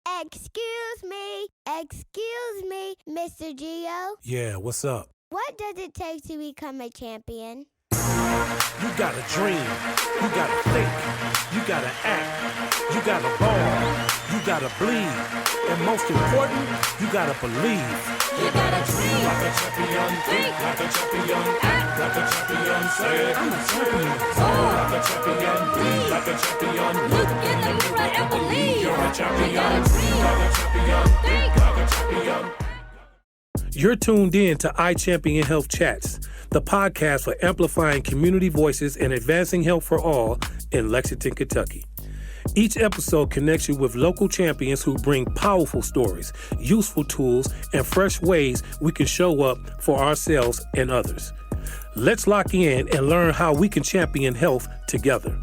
Excuse me, Mr. Gio. Yeah, what's up? What does it take to become a champion? You gotta dream, you gotta think, you gotta act, you gotta ball, you gotta bleed, and most important, you gotta believe. You gotta dream like a champion, think like a champion, act like a champion, say I'm a champion. soar Like a champion, bleed. like a champion, Look in the mirror and believe. you're a champion. You gotta dream Like a champion, think like a champion. You're tuned in to IChampionHealth Chats, the podcast for amplifying community voices and advancing health for all in Lexington, Kentucky. Each episode connects you with local champions who bring powerful stories, useful tools, and fresh ways we can show up for ourselves and others. Let's lock in and learn how we can champion health together.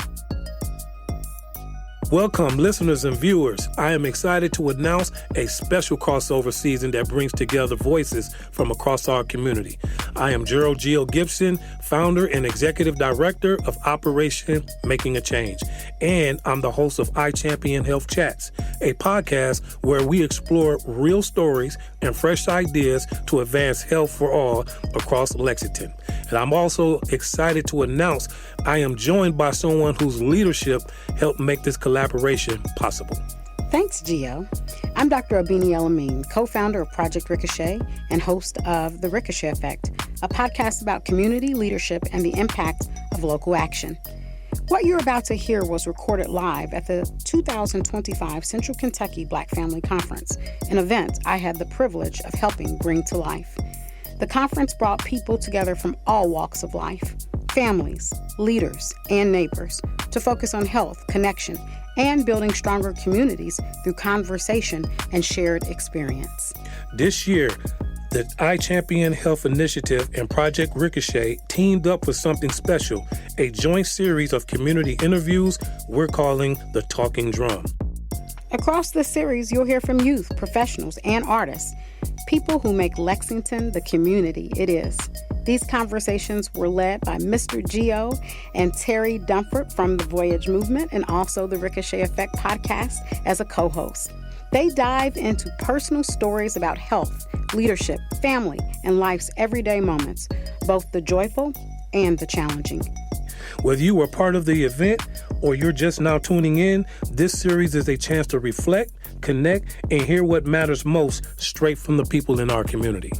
Welcome, listeners and viewers. I am excited to announce a special crossover season that brings together voices from across our community. I am Gerald Gibson, founder and executive director of Operation Making a Change, and I'm the host of IChampionHealth Chats, a podcast where we explore real stories and fresh ideas to advance health for all across Lexington. And I'm also excited to announce I am joined by someone whose leadership helped make this collaboration possible. Thanks, Gio. I'm Dr. Abini Elamine, co-founder of Project Ricochet and host of The Ricochet Effect, a podcast about community leadership and the impact of local action. What you're about to hear was recorded live at the 2025 Central Kentucky Black Family Conference, an event I had the privilege of helping bring to life. The conference brought people together from all walks of life, families, leaders, and neighbors, to focus on health, connection, and building stronger communities through conversation and shared experience. This year, the IChampionHealth Initiative and Project Ricochet teamed up for something special, a joint series of community interviews we're calling The Talking Drum. Across this series, you'll hear from youth, professionals, and artists, people who make Lexington the community it is. These conversations were led by Mr. Gio and Terry Dunford from the Voyage Movement and also the Ricochet Effect podcast as a co-host. They dive into personal stories about health, leadership, family, and life's everyday moments, both the joyful and the challenging. Whether you were part of the event or you're just now tuning in, this series is a chance to reflect, connect, and hear what matters most straight from the people in our community.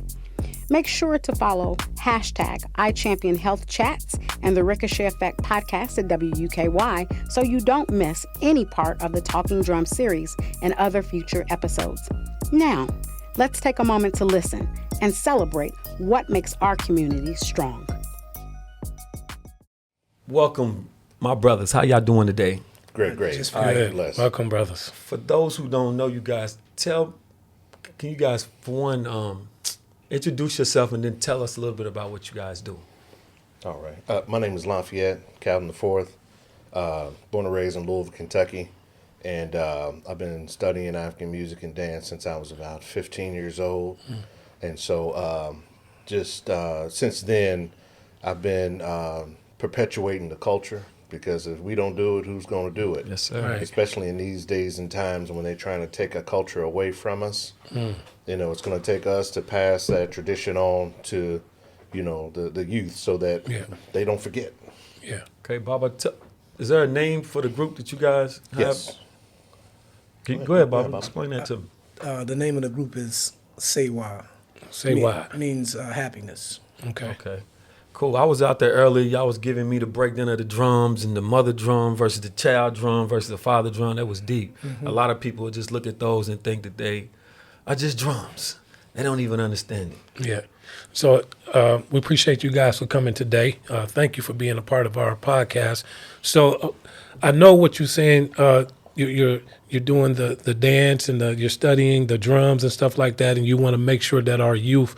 Make sure to follow #IChampionHealthChats and the Ricochet Effect podcast at WUKY so you don't miss any part of the Talking Drum series and other future episodes. Now, let's take a moment to listen and celebrate what makes our community strong. Welcome, my brothers. How y'all doing today? Great. Good. Bless. Welcome, brothers. For those who don't know you guys, can you guys, for one, introduce yourself and then tell us a little bit about what you guys do. All right. My name is Lafayette, Cowden the Fourth, born and raised in Louisville, Kentucky. And I've been studying African music and dance since I was about 15 years old. And so since then, I've been perpetuating the culture, because if we don't do it, who's going to do it? Yes, sir. Right. Especially in these days and times when they're trying to take a culture away from us. You know, it's going to take us to pass that tradition on to, the youth so that they don't forget. Yeah. Okay, Baba, is there a name for the group that you guys have? Yes. Go ahead, Baba. Explain that to me. The name of the group is Sewa. Say why. Means happiness. Okay. Okay. Cool. I was out there earlier. Y'all was giving me the breakdown of the drums and the mother drum versus the child drum versus the father drum. That was deep. A lot of people just look at those and think that they are just drums. They don't even understand it. Yeah. So we appreciate you guys for coming today. Thank you for being a part of our podcast. So I know what you're saying. You're doing the dance and you're studying the drums and stuff like that, and you want to make sure that our youth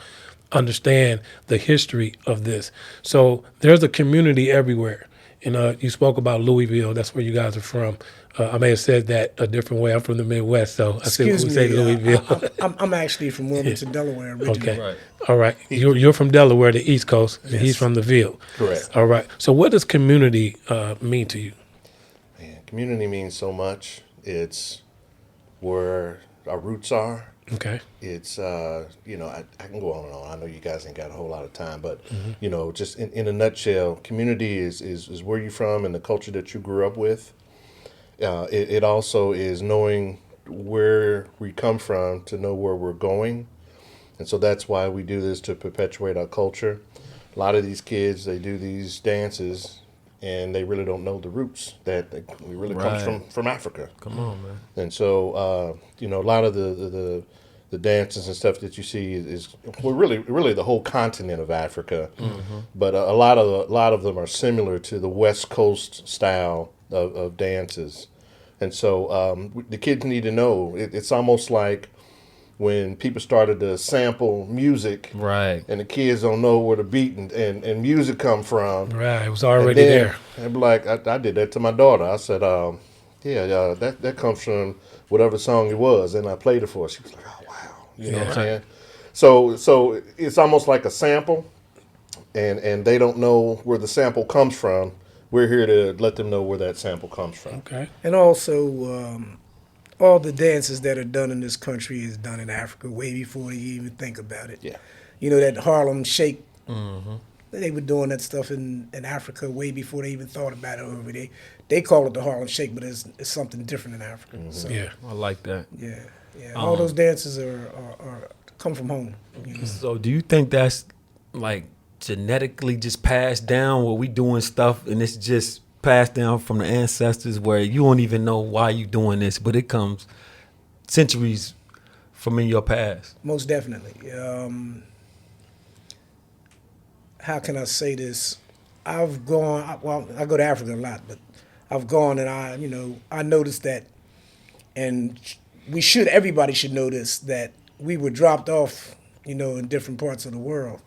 understand the history of this. So there's a community everywhere. And you spoke about Louisville. That's where you guys are from. I may have said that a different way. I'm from the Midwest, so I said we say Louisville. I'm actually from Wilmington, Delaware originally. Okay. Right. All right. You're from Delaware, the East Coast, and he's from the Ville. Correct. All right. So what does community mean to you? Man, community means so much. It's where our roots are. Okay. It's you know, I can go on and on. I know you guys ain't got a whole lot of time, but you know, just in a nutshell, community is where you're from and the culture that you grew up with. It also is knowing where we come from to know where we're going, and so that's why we do this, to perpetuate our culture. A lot of these kids, they do these dances and they really don't know the roots that it really comes from Africa. Come on, man. And so, you know, a lot of the dances and stuff that you see is well, really the whole continent of Africa. But a lot of them are similar to the West Coast style of dances. And so the kids need to know. It's almost like when people started to sample music, Right. and the kids don't know where the beat and music come from. Right, it was already there. And be like, I did that to my daughter. I said, yeah, that comes from whatever song it was, and I played it for her. She was like, oh wow, you know what I'm saying? So it's almost like a sample, and they don't know where the sample comes from. We're here to let them know where that sample comes from. Okay. And also, all the dances that are done in this country is done in Africa way before you even think about it. Yeah. You know, that Harlem Shake, they were doing that stuff in Africa way before they even thought about it over there. They call it the Harlem Shake, but it's something different in Africa. So, Yeah. I like that. yeah. All those dances are come from home. You know? So do you think that's like genetically just passed down, where we doing stuff and it's just passed down from the ancestors, where you don't even know why you doing this, but it comes centuries from in your past? Most definitely. How can I say this? I've gone. Well, I go to Africa a lot, but I've gone and I noticed that, and everybody should know this, that we were dropped off, in different parts of the world.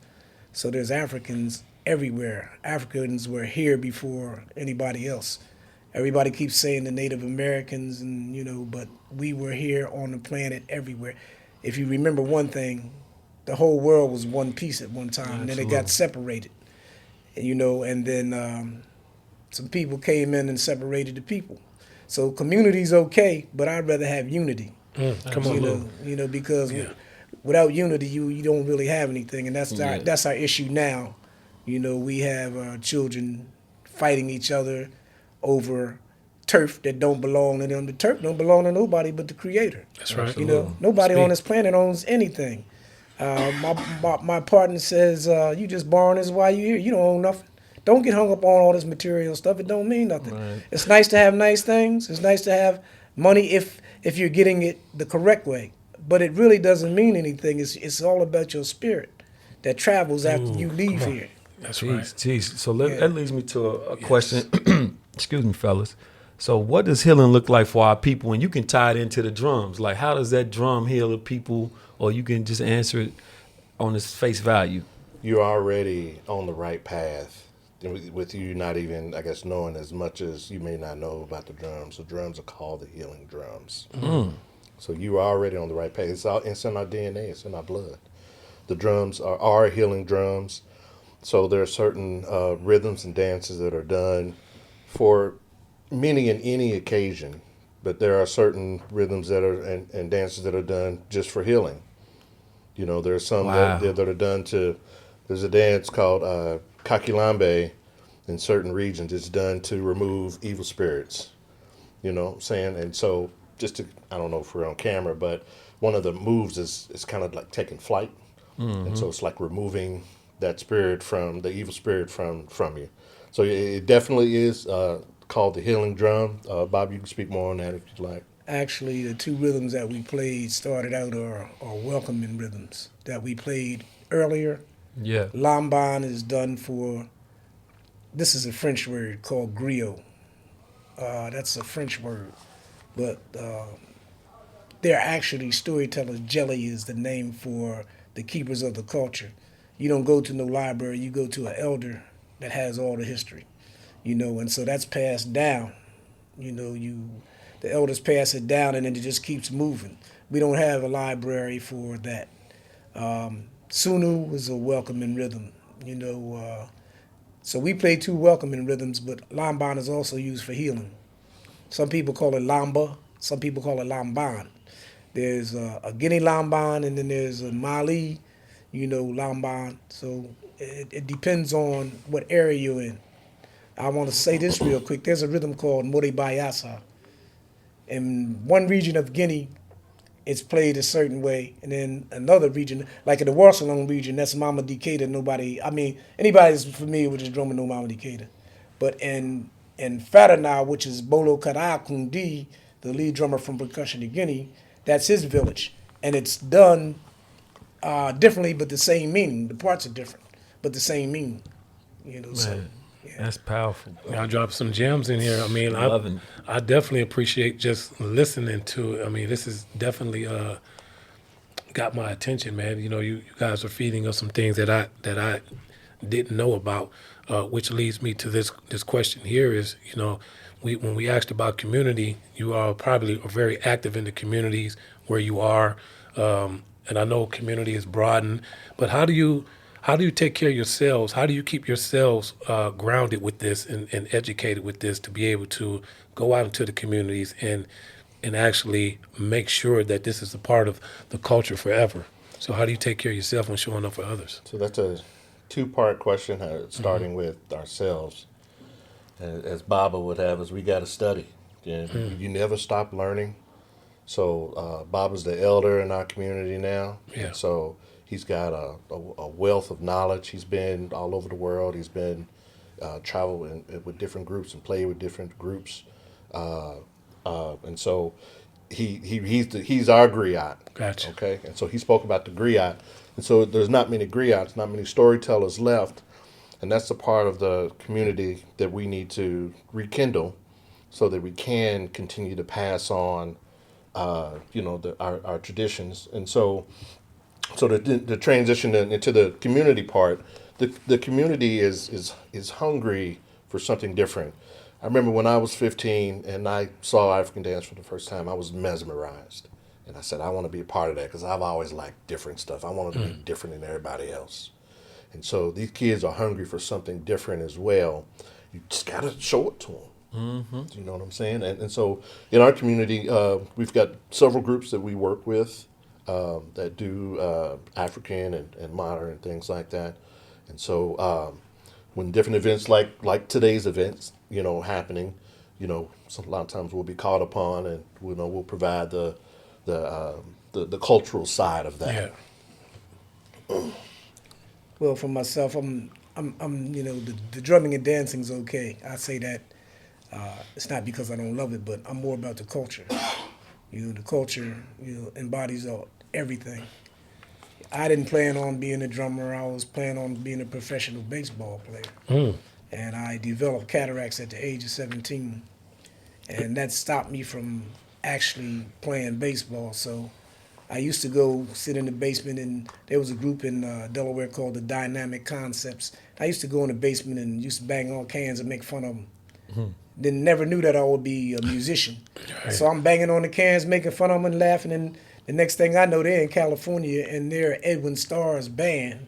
So there's Africans everywhere. Africans were here before anybody else. Everybody keeps saying the Native Americans, and but we were here on the planet everywhere. If you remember one thing, the whole world was one piece at one time, and then it got separated. And then some people came in and separated the people. So community's okay, but I'd rather have unity. Come on. Because without unity, you don't really have anything, and that's our issue now. We have children fighting each other over turf that don't belong to them. The turf don't belong to nobody but the Creator. That's right. Nobody on this planet owns anything. My partner says, you just borrowing this while you're here. You don't own nothing. Don't get hung up on all this material stuff. It don't mean nothing. Right. It's nice to have nice things. It's nice to have money if you're getting it the correct way. But it really doesn't mean anything. It's all about your spirit that travels after you leave here. That's right. Jeez. So that leads me to a question. Excuse me, fellas. So what does healing look like for our people? And you can tie it into the drums. Like, how does that drum heal the people? Or you can just answer it on its face value. You're already on the right path. With you not even, I guess, knowing as much as you may not know about the drums. The drums are called the healing drums. So you are already on the right path. It's in our DNA. It's in our blood. The drums are healing drums. So there are certain rhythms and dances that are done for many and any occasion. But there are certain rhythms that are and dances that are done just for healing. There are some that are done to. There's a dance called Kakilambe in certain regions. It's done to remove evil spirits. You know what I'm saying? And so I don't know if we're on camera, but one of the moves is kind of like taking flight. And so it's like removing that spirit the evil spirit from you. So it definitely is called the healing drum. Bob, you can speak more on that if you'd like. Actually, the two rhythms that we played started out are welcoming rhythms that we played earlier. Yeah. Lamban is done for, this is a French word called griot. That's a French word. But they're actually storytellers. Jelly is the name for the keepers of the culture. You don't go to no library, you go to an elder that has all the history. And so that's passed down. The elders pass it down and then it just keeps moving. We don't have a library for that. Sunu was a welcoming rhythm, so we play two welcoming rhythms, but Lamban is also used for healing. Some people call it Lamba, some people call it Lamban. There's a Guinea lambon, and then there's a Mali, lambon. So it depends on what area you're in. I want to say this real quick. There's a rhythm called More Bayasa. In one region of Guinea, it's played a certain way, and then another region, like in the Warsalong region, that's Mama Decatur. Anybody that's familiar with this drummer know Mama Decatur. But in Faranau, which is Bolo Kara Kundi, the lead drummer from Percussion in Guinea, that's his village, and it's done differently, but the same meaning. The parts are different, but the same meaning. So. Yeah. That's powerful. Y'all drop some gems in here. I definitely appreciate just listening to it. This is definitely got my attention, man. You guys are feeding us some things that I didn't know about, which leads me to this question here is, when we asked about community, you are probably very active in the communities where you are, and I know community is broadened, but how do you take care of yourselves? How do you keep yourselves grounded with this and educated with this to be able to go out into the communities and actually make sure that this is a part of the culture forever? So how do you take care of yourself when showing up for others? So that's a two-part question, starting with ourselves. As Baba would have us, we got to study. You never stop learning. So Baba's the elder in our community now. Yeah. So he's got a wealth of knowledge. He's been all over the world. He's been traveled with different groups and played with different groups. And so he's our griot. Gotcha. Okay. And so he spoke about the griot. And so there's not many griots, not many storytellers left. And that's the part of the community that we need to rekindle so that we can continue to pass on, our traditions. And so the transition into the community part, the community is hungry for something different. I remember when I was 15 and I saw African dance for the first time, I was mesmerized. And I said, I want to be a part of that because I've always liked different stuff. I want to be different than everybody else. And so these kids are hungry for something different as well. You just got to show it to them. Mm-hmm. You know what I'm saying? And so in our community, we've got several groups that we work with that do African and modern and things like that. And so when different events like today's events, happening, so a lot of times we'll be called upon and we'll provide the cultural side of that. Yeah. Well, for myself, I'm the drumming and dancing's okay. I say that it's not because I don't love it, but I'm more about the culture. The culture, embodies everything. I didn't plan on being a drummer. I was planning on being a professional baseball player. And I developed cataracts at the age of 17. And that stopped me from actually playing baseball. So I used to go sit in the basement, and there was a group in Delaware called the Dynamic Concepts. I used to go in the basement and used to bang on cans and make fun of them. Then never knew that I would be a musician. Right. So I'm banging on the cans, making fun of them and laughing, and the next thing I know, they're in California, and they're Edwin Starr's band.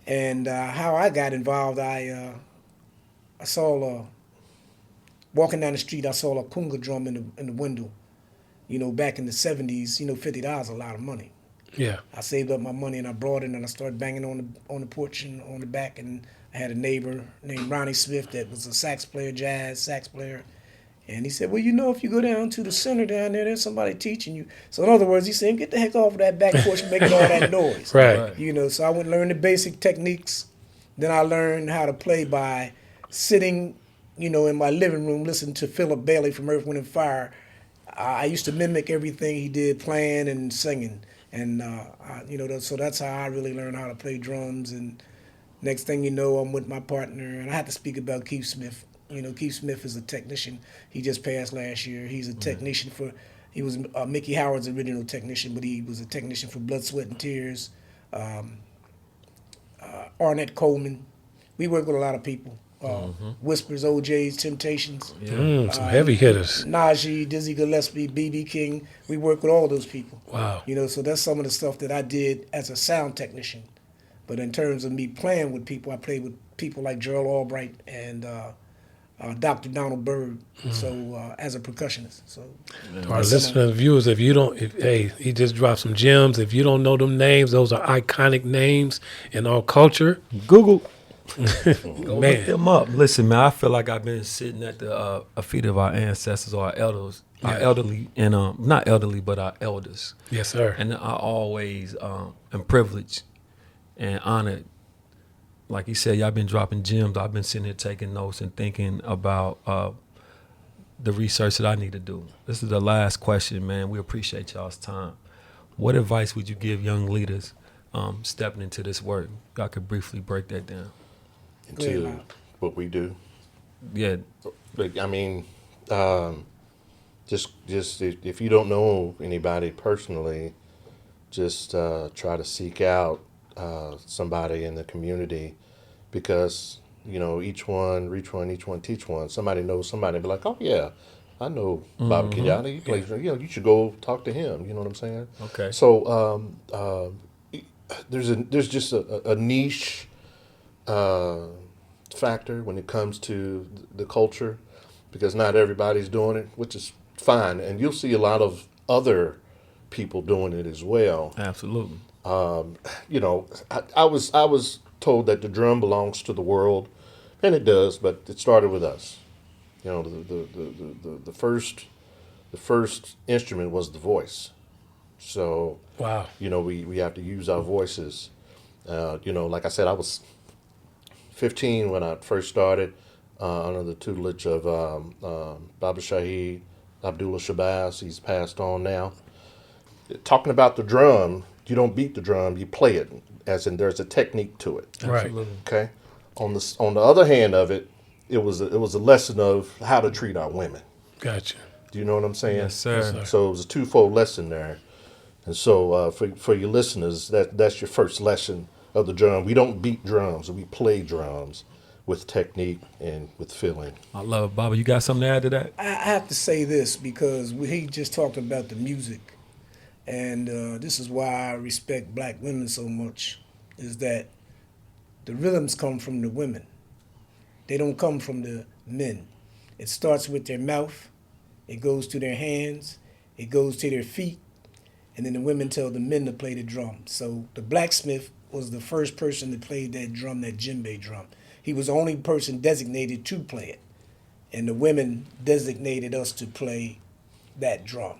And how I got involved, I saw, walking down the street, I saw a kunga drum in the window. Back in the 70s, $50 a lot of money. Yeah. I saved up my money and I brought it and I started banging on the porch and on the back, and I had a neighbor named Ronnie Smith that was a sax player, jazz sax player. And he said, well, if you go down to the center down there, there's somebody teaching you. So in other words, he said, get the heck off of that back porch making all that noise. Right. So I went and learned the basic techniques. Then I learned how to play by sitting, in my living room, listening to Philip Bailey from Earth, Wind & Fire. I used to mimic everything he did, playing and singing. And, so that's how I really learned how to play drums. And next thing you know, I'm with my partner. And I have to speak about Keith Smith. Keith Smith is a technician. He just passed last year. He's a technician he was Mickey Howard's original technician, but he was a technician for Blood, Sweat, and Tears. Arnett Coleman. We work with a lot of people. Whispers, OJ's, Temptations. Some heavy hitters. Najee, Dizzy Gillespie, B.B. King. We work with all those people. Wow. So that's some of the stuff that I did as a sound technician. But in terms of me playing with people, I played with people like Gerald Albright and Dr. Donald Byrd, so as a percussionist. So To our listeners and viewers, he just dropped some gems. If you don't know them names, those are iconic names in our culture. Google. Go Man. look them up. Listen, man, I feel like I've been sitting at the feet of our ancestors or our elders, our elderly, and not elderly, but our elders. Yes, sir. And I always am privileged and honored. Like he said, y'all been dropping gems. I've been sitting here taking notes and thinking about the research that I need to do. This is the last question, man. We appreciate y'all's time. What advice would you give young leaders stepping into this work? Y'all could briefly break that down. Into what we do. Yeah. I mean, just if you don't know anybody personally, just try to seek out somebody in the community, because each one teach one. Somebody knows somebody, be like, oh yeah, I know Baba Kenyattaa. He plays. You should go talk to him. You know what I'm saying? Okay. So there's just a niche factor when it comes to the culture, because not everybody's doing it, which is fine, and you'll see a lot of other people doing it as well. Absolutely. I was told that the drum belongs to the world, and it does, but it started with us. The first instrument was the voice. So Wow. We have to use our voices. Like I said, I was 15 when I first started under the tutelage of Baba Shahid Abdullah Shabazz. He's passed on now. Talking about the drum, you don't beat the drum, you play it, as in there's a technique to it. Right. Absolutely. Okay. On the other hand of it, it was a lesson of how to treat our women. Gotcha. Do you know what I'm saying? Yes, sir. So it was a twofold lesson there. And so for your listeners, that's your first lesson of the drum. We don't beat drums, we play drums with technique and with feeling. I love it. Baba, you got something to add to that? I have to say this, because he just talked about the music, and this is why I respect black women so much, is that the rhythms come from the women. They don't come from the men. It starts with their mouth, it goes to their hands, it goes to their feet, and then the women tell the men to play the drum. So the blacksmith was the first person that played that drum, that djembe drum. He was the only person designated to play it. And the women designated us to play that drum.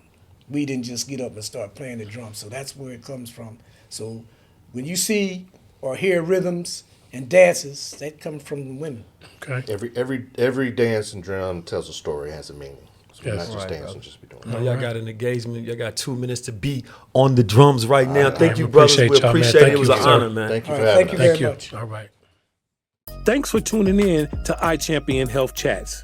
We didn't just get up and start playing the drum. So that's where it comes from. So when you see or hear rhythms and dances, that comes from the women. Okay. Every dance and drum tells a story, has a meaning. So we're Yes. not just Right, dancing, bro. just be doing No, it. y'all got an engagement. Y'all got 2 minutes to be on the drums right now. Thank you, we brothers. appreciate We y'all, man. appreciate Thank it. It was you, an sir. honor, man. Thank you All for right, having thank us. you Thank very you. much. All right. Thanks for tuning in to IChampionHealth Chats.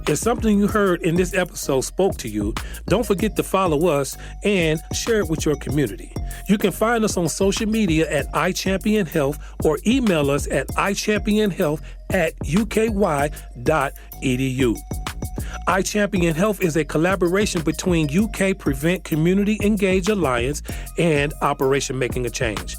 If something you heard in this episode spoke to you, don't forget to follow us and share it with your community. You can find us on social media at IChampionHealth or email us at ichampionhealth@uky.edu. IChampionHealth is a collaboration between UK Prevent Community Engage Alliance and Operation Making a Change.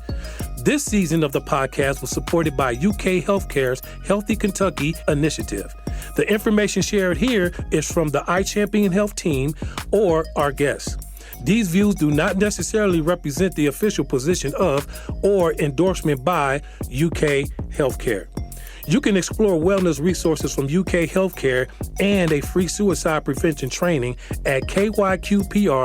This season of the podcast was supported by UK Healthcare's Healthy Kentucky initiative. The information shared here is from the IChampionHealth team or our guests. These views do not necessarily represent the official position of or endorsement by UK Healthcare. You can explore wellness resources from UK Healthcare and a free suicide prevention training at kyqpr.ukhc.org.